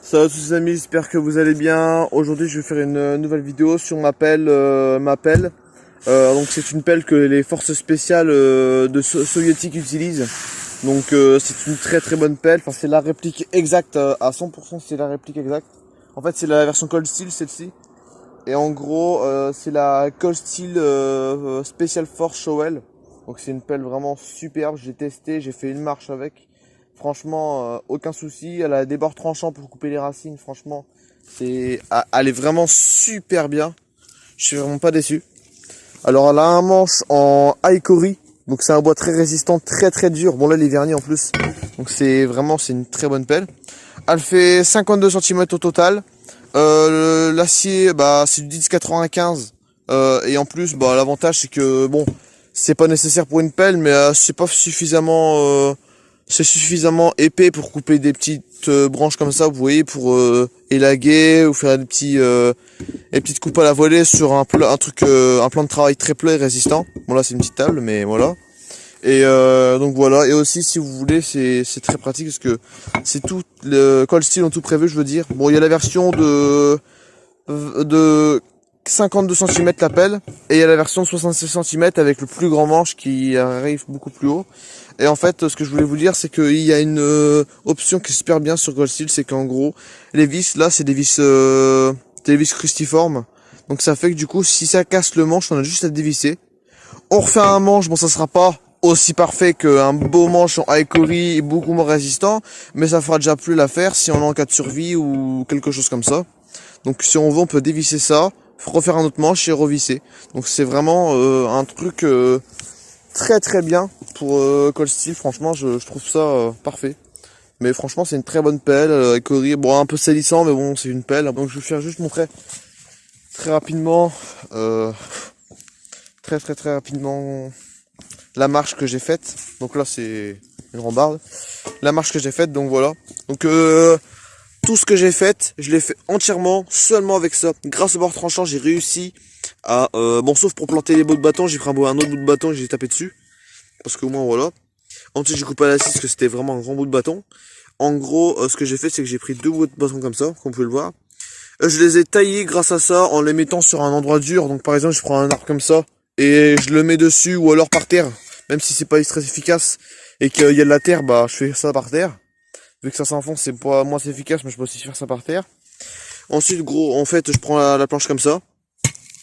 Salut à tous les amis, j'espère que vous allez bien. Aujourd'hui je vais faire une nouvelle vidéo sur ma pelle. Donc c'est une pelle que les forces spéciales soviétiques utilisent. Donc c'est une très très bonne pelle. Enfin c'est la réplique exacte à 100%, c'est la réplique exacte. En fait c'est la version Cold Steel celle-ci. Et en gros c'est la Cold Steel Special Force Showell. Donc c'est une pelle vraiment superbe, j'ai testé, j'ai fait une marche avec. Franchement, aucun souci. Elle a des bords tranchants pour couper les racines. Franchement, elle est vraiment super bien. Je suis vraiment pas déçu. Alors, elle a un manche en Hikori. Donc, c'est un bois très résistant, très très dur. Bon, là, il est verni en plus. Donc, c'est une très bonne pelle. Elle fait 52 cm au total. L'acier, bah, c'est du 10,95. Et en plus, bah, l'avantage, c'est que, bon, c'est pas nécessaire pour une pelle, mais c'est suffisamment épais pour couper des petites branches comme ça, vous voyez, pour élaguer ou faire des petites coupes à la volée sur un plan de travail très plat et résistant. Bon là c'est une petite table, mais voilà. Et donc voilà. Et aussi si vous voulez, c'est très pratique parce que c'est tout le cold steel en tout prévu, je veux dire. Bon, il y a la version de 52 cm la pelle et il y a la version de 66 cm avec le plus grand manche qui arrive beaucoup plus haut. Et en fait, ce que je voulais vous dire, c'est qu'il y a une option qui est super bien sur Cold Steel, c'est qu'en gros, les vis là, c'est des vis cruciformes. Donc ça fait que du coup, si ça casse le manche, on a juste à dévisser. On refait un manche, bon ça sera pas aussi parfait qu'un beau manche en Hikori beaucoup moins résistant, mais ça fera déjà plus l'affaire si on est en cas de survie ou quelque chose comme ça. Donc si on veut, on peut dévisser ça, refaire un autre manche et revisser. Donc c'est vraiment un truc très très bien pour Cold Steel. Franchement, je trouve ça parfait. Mais franchement, c'est une très bonne pelle. Hikori, bon, un peu salissant, mais bon, c'est une pelle. Donc je vais faire juste montrer très rapidement, très rapidement la marche que j'ai faite. Donc là, c'est une rambarde. La marche que j'ai faite, donc voilà. Donc tout ce que j'ai fait, je l'ai fait entièrement, seulement avec ça. Grâce au bord tranchant, j'ai réussi à... bon, sauf pour planter les bouts de bâton, j'ai pris un autre bout de bâton et j'ai tapé dessus. Parce qu'au moins, voilà. Ensuite, j'ai coupé à la scie parce que c'était vraiment un grand bout de bâton. En gros, ce que j'ai fait, c'est que j'ai pris deux bouts de bâton comme ça, comme vous pouvez le voir. Je les ai taillés grâce à ça en les mettant sur un endroit dur. Donc par exemple, je prends un arc comme ça et je le mets dessus ou alors par terre. Même si c'est pas très efficace et qu'il y a de la terre, bah je fais ça par terre. Vu que ça s'enfonce, c'est pas moins efficace, mais je peux aussi faire ça par terre. Ensuite, gros, en fait, je prends la planche comme ça,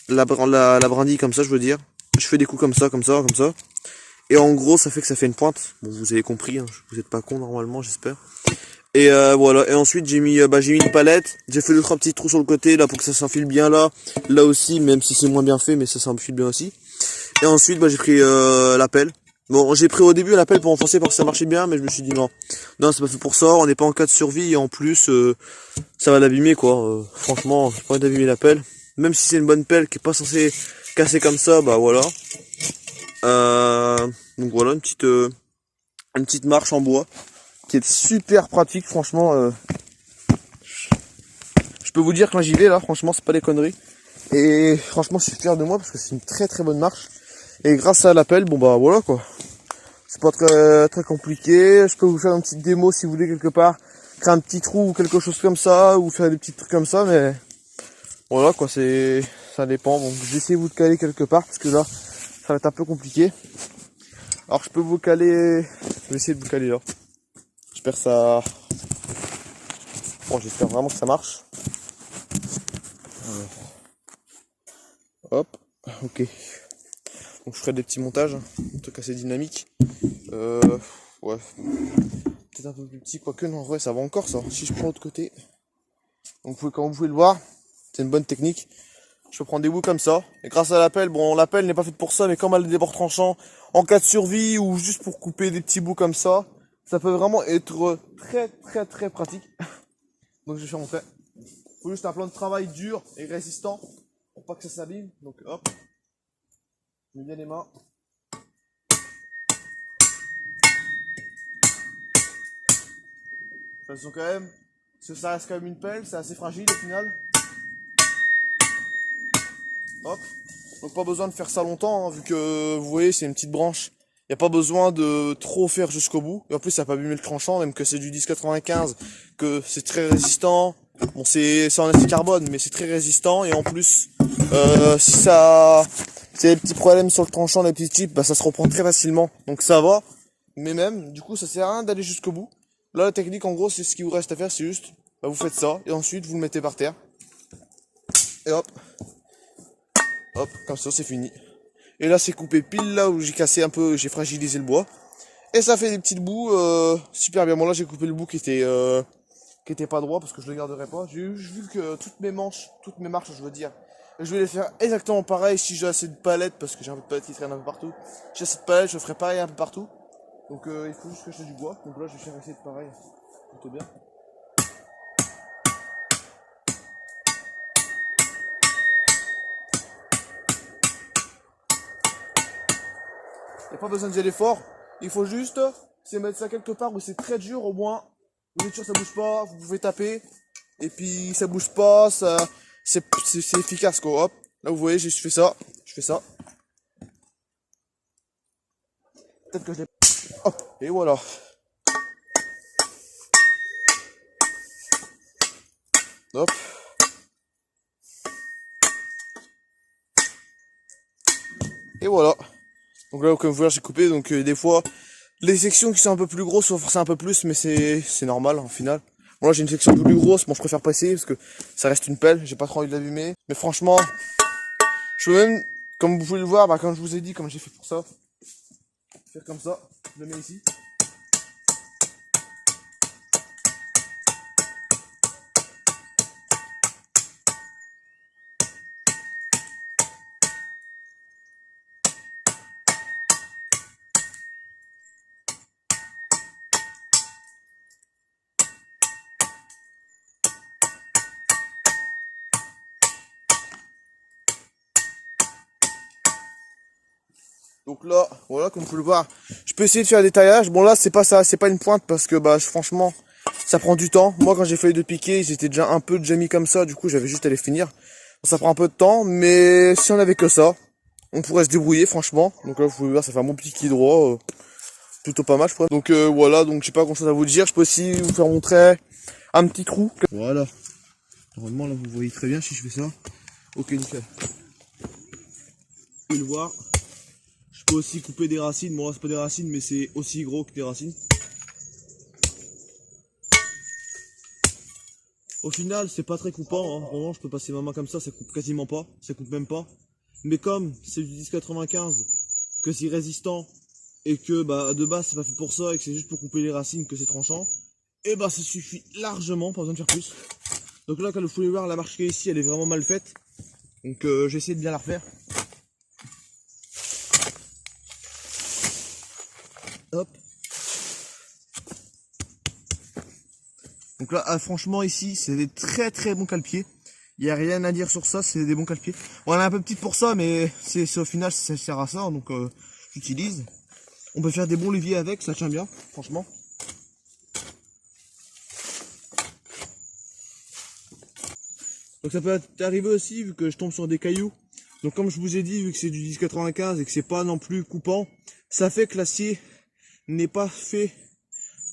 la brindille comme ça, je veux dire. Je fais des coups comme ça, comme ça, comme ça. Et en gros, ça fait que ça fait une pointe. Bon, vous avez compris, hein, vous êtes pas con normalement, j'espère. Et voilà. Et ensuite, j'ai mis une palette. J'ai fait 2-3 petits trous sur le côté là pour que ça s'enfile bien là. Là aussi, même si c'est moins bien fait, mais ça s'enfile bien aussi. Et ensuite, j'ai pris la pelle. Bon, j'ai pris au début la pelle pour enfoncer parce que ça marchait bien, mais je me suis dit non, c'est pas fait pour ça. On n'est pas en cas de survie et en plus, ça va l'abîmer quoi. Franchement, j'ai pas envie d'abîmer la pelle. Même si c'est une bonne pelle qui est pas censée casser comme ça, bah voilà. Donc voilà une petite marche en bois qui est super pratique. Franchement, je peux vous dire que quand j'y vais là, franchement, c'est pas des conneries. Et franchement, je suis fier de moi parce que c'est une très très bonne marche. Et grâce à l'appel, bon bah voilà quoi. C'est pas très compliqué. Je peux vous faire une petite démo si vous voulez quelque part. Créer un petit trou ou quelque chose comme ça. Ou faire des petits trucs comme ça. Mais voilà quoi, ça dépend. Bon, je vais essayer de vous le caler quelque part. Parce que là, ça va être un peu compliqué. Alors je peux vous caler. Je vais essayer de vous caler là. J'espère ça. Bon, j'espère vraiment que ça marche. Alors. Hop. Ok. Donc je ferai des petits montages. Un truc assez dynamique. Ouais. Peut-être un peu plus petit, quoique non, en vrai ça va encore ça. Si je prends l'autre côté, donc comme vous pouvez le voir, c'est une bonne technique. Je peux prendre des bouts comme ça, et grâce à l'appel, bon l'appel n'est pas faite pour ça, mais comme elle a des bords tranchants, en cas de survie ou juste pour couper des petits bouts comme ça peut vraiment être très pratique. Donc je vais faire mon fait. Faut juste un plan de travail dur et résistant pour pas que ça s'abîme. Donc hop, je mets bien les mains. Attention quand même, parce que ça reste quand même une pelle, c'est assez fragile au final. Hop. Donc pas besoin de faire ça longtemps, hein, vu que vous voyez c'est une petite branche. Il y a pas besoin de trop faire jusqu'au bout. Et en plus, ça n'a pas abîmé le tranchant, même que c'est du 10,95, que c'est très résistant. Bon, c'est en acier carbone, mais c'est très résistant. Et en plus, si ça, c'est des petits problèmes sur le tranchant, des petits chips, bah ça se reprend très facilement. Donc ça va. Mais même, du coup, ça sert à rien d'aller jusqu'au bout. Là, la technique, en gros, c'est ce qui vous reste à faire, c'est juste, bah, vous faites ça, et ensuite, vous le mettez par terre. Et hop. Hop, comme ça, c'est fini. Et là, c'est coupé pile là où j'ai cassé un peu, j'ai fragilisé le bois. Et ça fait des petites bouts, super bien. Bon, là, j'ai coupé le bout qui était pas droit, parce que je le garderai pas. J'ai vu que toutes mes marches, je veux dire, je vais les faire exactement pareil si j'ai assez de palettes, parce que j'ai un peu de palettes qui traînent un peu partout. Si j'ai assez de palettes, je ferai pareil un peu partout. Donc il faut juste que j'ai du bois. Donc là je vais faire essayer de pareil. Plutôt bien. Il n'y a pas besoin d'y aller fort. Il faut juste c'est mettre ça quelque part où c'est très dur au moins. Vous êtes sûr que ça bouge pas, vous pouvez taper. Et puis ça bouge pas, ça c'est efficace quoi. Hop. Là vous voyez, je fais ça. Je fais ça. Peut-être que je l'ai. Hop. Et voilà. Hop. Et voilà. Donc là, comme vous voyez, j'ai coupé. Donc des fois, les sections qui sont un peu plus grosses, faut forcer un peu plus, mais c'est normal en final. Bon là, j'ai une section plus grosse. Bon, je préfère passer parce que ça reste une pelle. J'ai pas trop envie de l'abîmer. Mais franchement, je peux même, comme vous pouvez le voir, bah, comme je vous ai dit, comme j'ai fait pour ça, faire comme ça. Je le mets ici. Donc là, voilà, comme vous pouvez le voir, je peux essayer de faire des taillages. Bon là, c'est pas ça, c'est pas une pointe parce que bah franchement, ça prend du temps. Moi, quand j'ai fait les deux piquets, ils étaient déjà un peu déjà mis comme ça. Du coup, j'avais juste à les finir. Ça prend un peu de temps, mais si on avait que ça, on pourrait se débrouiller franchement. Donc là, vous pouvez voir, ça fait un bon piquet droit, plutôt pas mal, je crois. Donc voilà, donc j'ai pas grand chose à vous dire. Je peux aussi vous faire montrer un petit trou. Voilà. Normalement, là, vous voyez très bien si je fais ça. Ok, nickel. Vous pouvez le voir. Je peux aussi couper des racines. Bon, là, c'est pas des racines, mais c'est aussi gros que des racines. Au final, c'est pas très coupant. Hein. Vraiment, je peux passer ma main comme ça coupe quasiment pas. Ça coupe même pas. Mais comme c'est du 10,95, que c'est résistant, et que bah de base c'est pas fait pour ça, et que c'est juste pour couper les racines que c'est tranchant, et bah ça suffit largement, pas besoin de faire plus. Donc là, comme vous pouvez voir, la marche qui est ici, elle est vraiment mal faite. Donc j'ai essayé de bien la refaire. Hop. Donc là, ah, franchement, ici, c'est des très très bons cale-pieds. Il n'y a rien à dire sur ça, c'est des bons cale-pieds. On est un peu petite pour ça, mais c'est au final, ça sert à ça, donc j'utilise. On peut faire des bons leviers avec, ça tient bien, franchement. Donc ça peut arriver aussi, vu que je tombe sur des cailloux. Donc comme je vous ai dit, vu que c'est du 10,95 et que c'est pas non plus coupant, ça fait que l'acier n'est pas fait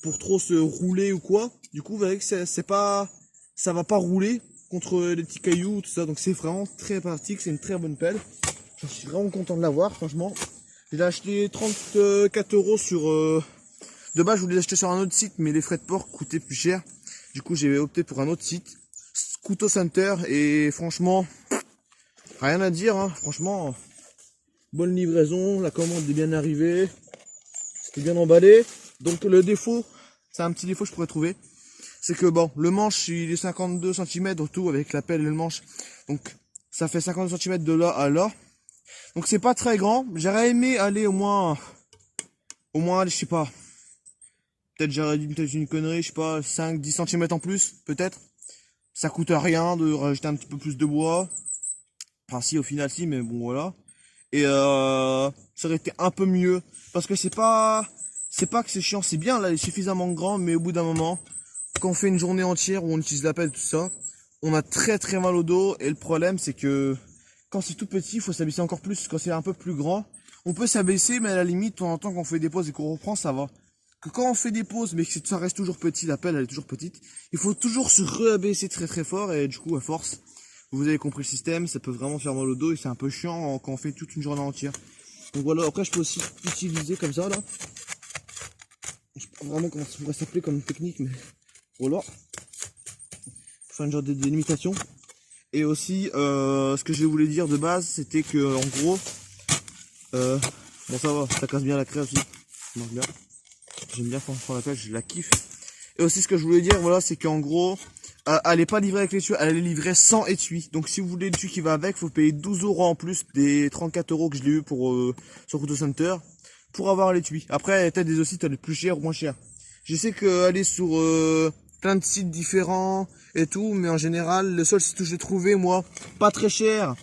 pour trop se rouler ou quoi. Du coup, vous voyez que ça va pas rouler contre les petits cailloux, tout ça. Donc c'est vraiment très pratique, c'est une très bonne pelle. Je suis vraiment content de l'avoir, franchement. Je l'ai acheté 34 € sur... De base, je voulais l'acheter sur un autre site, mais les frais de port coûtaient plus cher. Du coup, j'ai opté pour un autre site, Couteau Center, et franchement, rien à dire, hein. Franchement, bonne livraison, la commande est bien arrivée, c'était bien emballé. Donc le défaut, c'est un petit défaut que je pourrais trouver, c'est que bon, le manche il est 52 cm tout avec la pelle et le manche, donc ça fait 52 cm de là à là, donc c'est pas très grand. J'aurais aimé aller au moins je sais pas, peut-être j'aurais dit peut-être une connerie, je sais pas, 5-10 cm en plus, peut-être. Ça coûte rien de rajouter un petit peu plus de bois. Enfin si, au final si, mais bon voilà. Et ça aurait été un peu mieux. Parce que c'est pas que c'est chiant, c'est bien là, il est suffisamment grand, mais au bout d'un moment, quand on fait une journée entière où on utilise la pelle, tout ça, on a très très mal au dos. Et le problème c'est que quand c'est tout petit, il faut s'habituer encore plus. Quand c'est un peu plus grand, on peut s'abaisser, mais à la limite, de temps en temps, quand on fait des pauses et qu'on reprend, ça va. Que quand on fait des pauses, mais que ça reste toujours petit, la pelle, elle est toujours petite, il faut toujours se re-abaisser très très fort, et du coup, à force, vous avez compris le système, ça peut vraiment faire mal au dos, et c'est un peu chiant quand on fait toute une journée entière. Donc voilà, après, je peux aussi utiliser comme ça, là. Je sais pas vraiment comment ça pourrait s'appeler comme technique, mais voilà. Pour faire une genre de délimitation. Et aussi, ce que je voulais dire de base, c'était que, en gros, bon ça va, ça casse bien la craie aussi. Ça marche bien. J'aime bien prendre la pelle, je la kiffe. Et aussi ce que je voulais dire, voilà, c'est qu'en gros, elle est pas livrée avec l'étui, elle est livrée sans étui. Donc si vous voulez l'étui qui va avec, faut payer 12 € en plus des 34 € que je l'ai eu pour sur Couteau Center pour avoir l'étui. Après, peut-être des aussi, elle est plus chère ou moins chère. Je sais qu'elle est sur plein de sites différents et tout, mais en général, le seul site où je l'ai trouvé, moi, pas très cher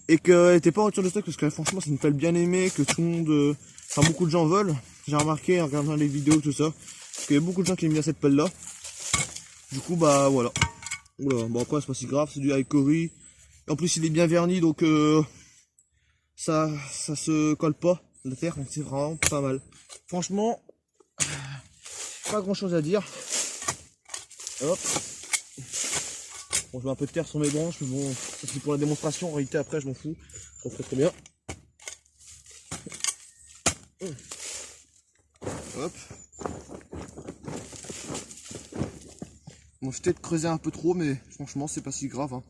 et qu'elle était pas en rupture de stock parce que franchement, c'est une pelle bien aimée que tout le monde, enfin beaucoup de gens veulent. J'ai remarqué en regardant les vidéos, tout ça, parce qu'il y a beaucoup de gens qui aiment bien cette pelle là. Du coup, bah voilà. Oula, bon après, c'est pas si grave, c'est du Hikori. En plus, il est bien verni, donc ça se colle pas la terre, donc c'est vraiment pas mal. Franchement, pas grand chose à dire. Hop. Bon, je mets un peu de terre sur mes branches, mais bon, ça c'est pour la démonstration. En réalité, après, je m'en fous. Ça ferait très bien. Hop. Bon, je vais peut-être creuser un peu trop, mais franchement, c'est pas si grave. Hein.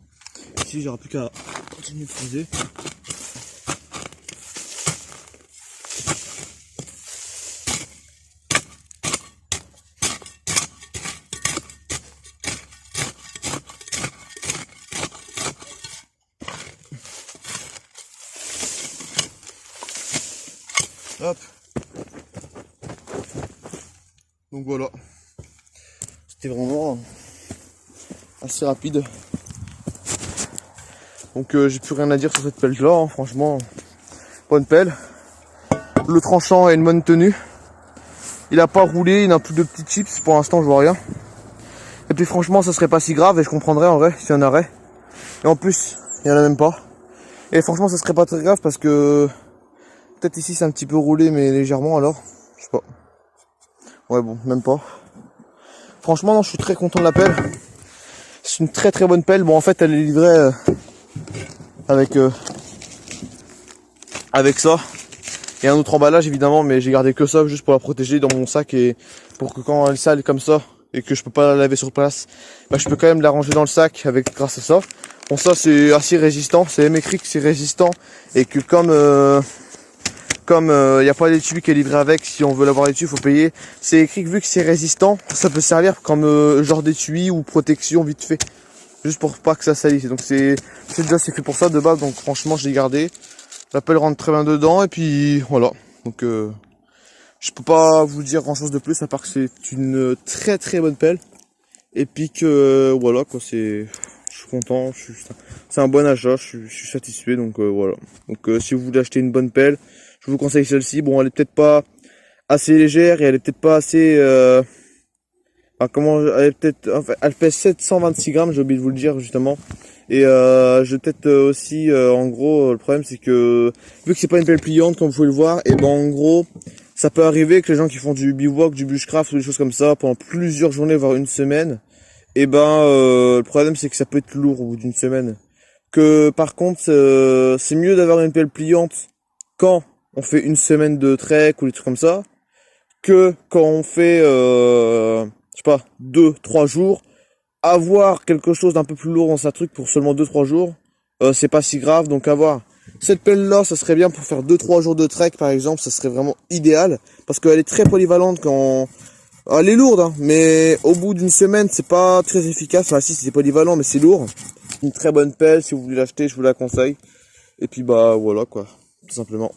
Ici, j'aurai plus qu'à continuer de creuser. Hop. Donc voilà. C'était vraiment assez rapide. Donc j'ai plus rien à dire sur cette pelle là, hein. Franchement, bonne pelle. Le tranchant a une bonne tenue. Il a pas roulé, il n'a plus de petits chips, pour l'instant je vois rien. Et puis franchement ça serait pas si grave et je comprendrais en vrai s'il y en aurait. Et en plus, il y en a même pas. Et franchement ça serait pas très grave parce que peut-être ici c'est un petit peu roulé mais légèrement alors. Je sais pas. Ouais bon, même pas. Franchement non, je suis très content de la pelle. C'est une très très bonne pelle. Bon en fait elle est livrée avec ça. Et un autre emballage évidemment, mais j'ai gardé que ça juste pour la protéger dans mon sac et pour que quand elle est sale comme ça et que je peux pas la laver sur place, bah je peux quand même la ranger dans le sac avec grâce à ça. Bon ça c'est assez résistant, c'est écrit que c'est résistant et que comme y a pas d'étui qui est livré avec, si on veut l'avoir l'étui il faut payer. C'est écrit que vu que c'est résistant, ça peut servir comme genre d'étui ou protection vite fait, juste pour pas que ça salisse. Donc c'est fait pour ça de base, donc franchement je l'ai gardé. La pelle rentre très bien dedans et puis voilà. Donc je peux pas vous dire grand chose de plus à part que c'est une très très bonne pelle. Et puis que voilà quoi, je suis content, c'est un bon achat, je suis satisfait donc voilà. Donc si vous voulez acheter une bonne pelle, je vous conseille celle-ci. Bon, elle est peut-être pas assez légère et elle est peut-être pas assez elle pèse 726 grammes, j'ai oublié de vous le dire justement. Et je vais peut-être aussi, en gros, le problème c'est que, vu que c'est pas une pelle pliante comme vous pouvez le voir, et ben en gros, ça peut arriver que les gens qui font du bivouac, du bushcraft ou des choses comme ça, pendant plusieurs journées, voire une semaine, et ben le problème c'est que ça peut être lourd au bout d'une semaine. Que par contre, c'est mieux d'avoir une pelle pliante quand on fait une semaine de trek ou des trucs comme ça, que quand on fait, je sais pas, 2-3 jours. Avoir quelque chose d'un peu plus lourd dans sa truc pour seulement 2-3 jours, c'est pas si grave. Donc avoir cette pelle là, ça serait bien pour faire 2-3 jours de trek par exemple, ça serait vraiment idéal parce qu'elle est très polyvalente quand elle est lourde, hein, mais au bout d'une semaine c'est pas très efficace. Enfin si, c'est polyvalent mais c'est lourd. Une très bonne pelle, si vous voulez l'acheter je vous la conseille. Et puis bah voilà quoi, tout simplement.